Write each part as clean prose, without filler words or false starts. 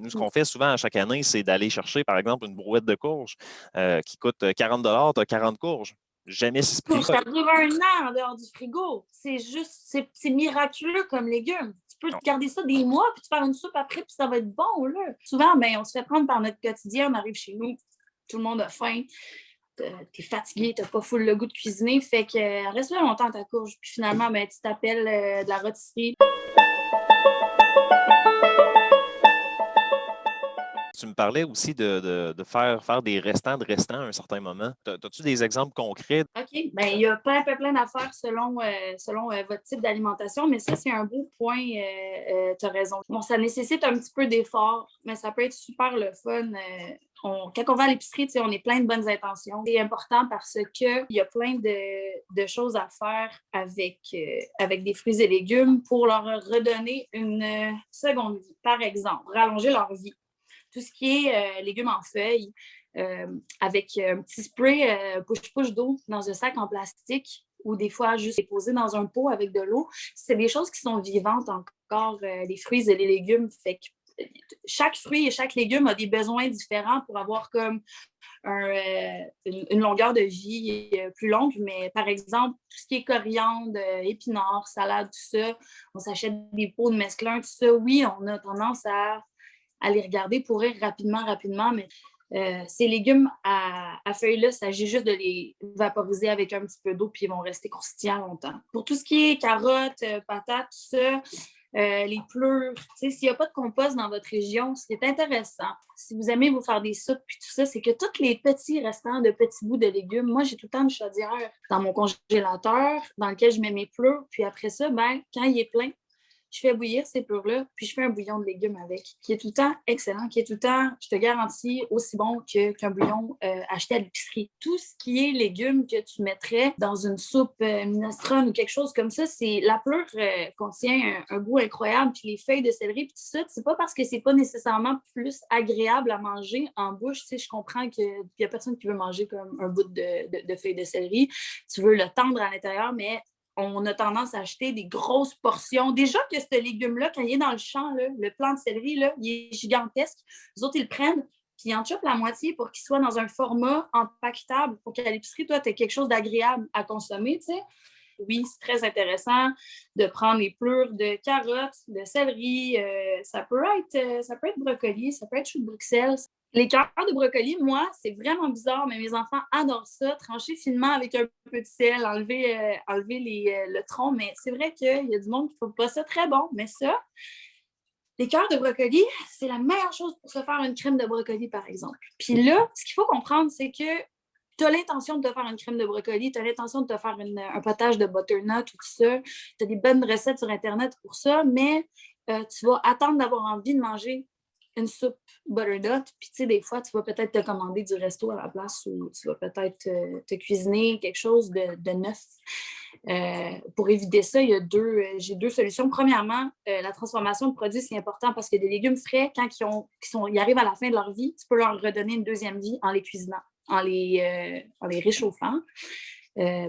Nous, ce qu'on fait souvent à chaque année, c'est d'aller chercher, par exemple, une brouette de courges qui coûte 40 $, tu as 40 courges. Jamais c'est ce prix-là. Ça dure un an en dehors du frigo. C'est juste, c'est miraculeux comme légumes. Tu peux Non. garder ça des mois, puis tu faire une soupe après, puis ça va être bon, là. Souvent, ben, on se fait prendre par notre quotidien, on arrive chez nous, tout le monde a faim, t'es fatigué, t'as pas full le goût de cuisiner, fait que reste là longtemps ta courge, puis finalement, ben, tu t'appelles de la rôtisserie. Tu me parlais aussi de faire des restants à un certain moment. As-tu des exemples concrets? OK. Bien, il y a plein d'affaires selon votre type d'alimentation, mais ça, c'est un beau point. Tu as raison. Bon, ça nécessite un petit peu d'effort, mais ça peut être super le fun. Quand on va à l'épicerie, on est plein de bonnes intentions. C'est important parce qu'il y a plein de choses à faire avec des fruits et légumes pour leur redonner une seconde vie. Par exemple, rallonger leur vie. Tout ce qui est légumes en feuilles, avec un petit spray push-push d'eau dans un sac en plastique ou des fois juste déposé dans un pot avec de l'eau. C'est des choses qui sont vivantes encore, les fruits et les légumes. Fait que chaque fruit et chaque légume a des besoins différents pour avoir comme une longueur de vie plus longue. Mais par exemple, tout ce qui est coriandre, épinards, salade, tout ça, on s'achète des pots de mesclun, tout ça. Oui, on a tendance à les regarder pourrir rapidement, mais ces légumes à feuilles-là, il s'agit juste de les vaporiser avec un petit peu d'eau, puis ils vont rester croustillants longtemps. Pour tout ce qui est carottes, patates, tout ça, les pleurs, s'il n'y a pas de compost dans votre région, ce qui est intéressant, si vous aimez vous faire des soupes puis tout ça, c'est que tous les petits restants de petits bouts de légumes, moi, j'ai tout le temps une chaudière dans mon congélateur dans lequel je mets mes pleurs, puis après ça, ben, quand il est plein, je fais bouillir ces pleurs-là, puis je fais un bouillon de légumes avec, qui est tout le temps excellent, qui est tout le temps, je te garantis, aussi bon qu'un bouillon acheté à l'épicerie. Tout ce qui est légumes que tu mettrais dans une soupe minestrone ou quelque chose comme ça, c'est la pleure contient un goût incroyable, puis les feuilles de céleri, puis tout ça, c'est pas parce que c'est pas nécessairement plus agréable à manger en bouche, tu sais, je comprends qu'il y a personne qui veut manger comme un bout de feuilles de céleri, tu veux le tendre à l'intérieur, mais on a tendance à acheter des grosses portions. Déjà que ce légume-là, quand il est dans le champ, là, le plant de céleri, là, il est gigantesque. Les autres, ils le prennent, puis ils en chopent la moitié pour qu'il soit dans un format empaquetable pour qu'à l'épicerie, toi, tu aies quelque chose d'agréable à consommer, tu sais. Oui, c'est très intéressant de prendre les pleurs de carottes, de céleri. Ça peut être brocoli, ça peut être chou de Bruxelles. Les cœurs de brocoli, moi, c'est vraiment bizarre, mais mes enfants adorent ça, trancher finement avec un peu de sel, enlever le tronc. Mais c'est vrai qu'il y a du monde qui ne trouve pas ça très bon. Mais ça, les cœurs de brocoli, c'est la meilleure chose pour se faire une crème de brocoli, par exemple. Puis là, ce qu'il faut comprendre, c'est que tu as l'intention de te faire une crème de brocoli, tu as l'intention de te faire un potage de butternut ou tout ça, tu as des bonnes recettes sur Internet pour ça, mais tu vas attendre d'avoir envie de manger une soupe butternut, puis tu sais, des fois, tu vas peut-être te commander du resto à la place ou tu vas peut-être te cuisiner quelque chose de neuf. Pour éviter ça, j'ai deux solutions. Premièrement, la transformation de produits, c'est important parce que des légumes frais, quand ils arrivent à la fin de leur vie, tu peux leur redonner une deuxième vie en les cuisinant, en les réchauffant.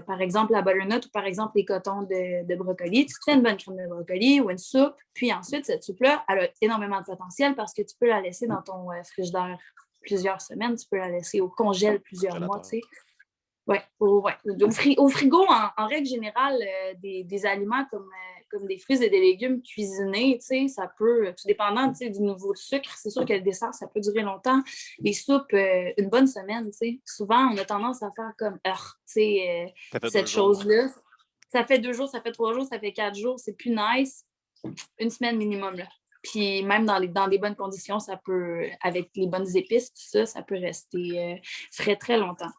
Par exemple, la butternut ou par exemple les cotons de brocoli. Tu te fais une bonne crème de brocoli ou une soupe. Puis ensuite, cette soupe-là, elle a énormément de potentiel parce que tu peux la laisser dans ton frigidaire plusieurs semaines. Tu peux la laisser au congèle plusieurs mois, tu sais. Ouais, au frigo, en règle générale, des aliments comme des fruits et des légumes cuisinés, tu sais, ça peut, tout dépendant, tu sais, du niveau de sucre, c'est sûr que le dessert, ça peut durer longtemps. Les soupes, une bonne semaine, tu sais. Souvent, on a tendance à faire comme, tu sais, Ça fait 2 cette jours. chose-là. Ça fait 2 jours, ça fait 3 jours, ça fait 4 jours, c'est plus nice. Une semaine minimum, là. Puis même dans des bonnes conditions, ça peut, avec les bonnes épices, tout ça, ça peut rester frais très longtemps.